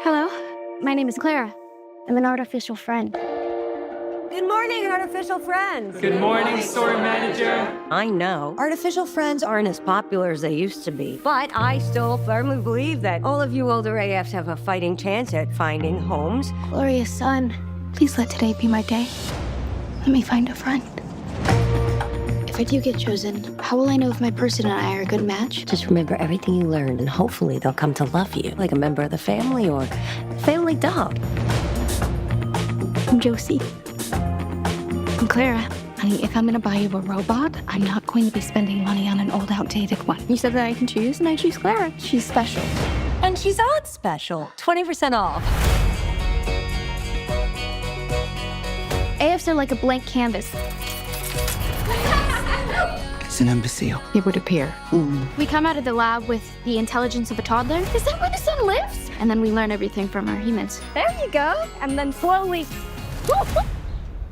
Hello, my name is Clara. I'm an artificial friend. Good morning, artificial friends. Good morning, store manager. I know artificial friends aren't as popular as they used to be, but I still firmly believe that all of you older AFs have a fighting chance at finding homes. Gloria's son, please let today be my day. Let me find a friend. If I do get chosen, how will I know if my person and I are a good match? Just remember everything you learned, and hopefully they'll come to love you, like a member of the family or family dog. I'm Josie. I'm Clara. Honey, if I'm gonna buy you a robot, I'm not going to be spending money on an old, outdated one. You said that I can choose, and I choose Clara. She's special. And she's on special, 20% off. AFs are like a blank canvas. It's an imbecile. It would appear. We come out of the lab with the intelligence of a toddler. Is that where the sun lives? And then we learn everything from our humans. There you go. And then slowly...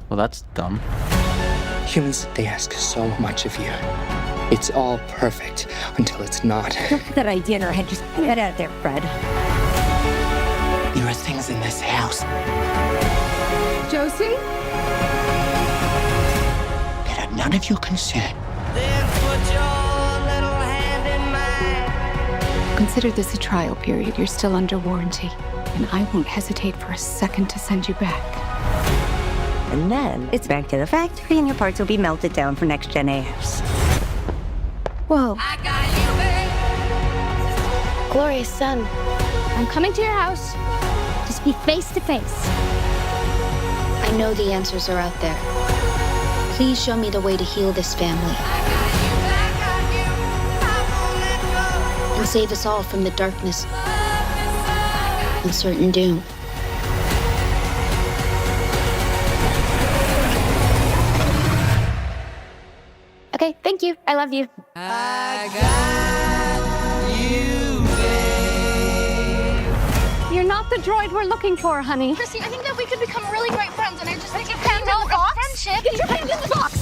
Well, that's dumb. Humans, they ask so much of you. It's all perfect until it's not. Don't put that idea in her head. Just get out there, Fred. There are things in this house Josie? that are none of your concern. Consider this a trial period. You're still under warranty. And I won't hesitate for a second to send you back. And then it's back to the factory, and your parts will be melted down for next-gen AFs. Whoa. Gloria's son. I'm coming to your house to speak face to face. I know the answers are out there. Please show me the way to heal this family. And save us all from the darkness and certain doom. Okay, thank you. I love you. You're not the droid we're looking for, honey. Chrissy, I think that we could become really great friends, and I just think you can't in the box. Friendship. Get your hand in the box!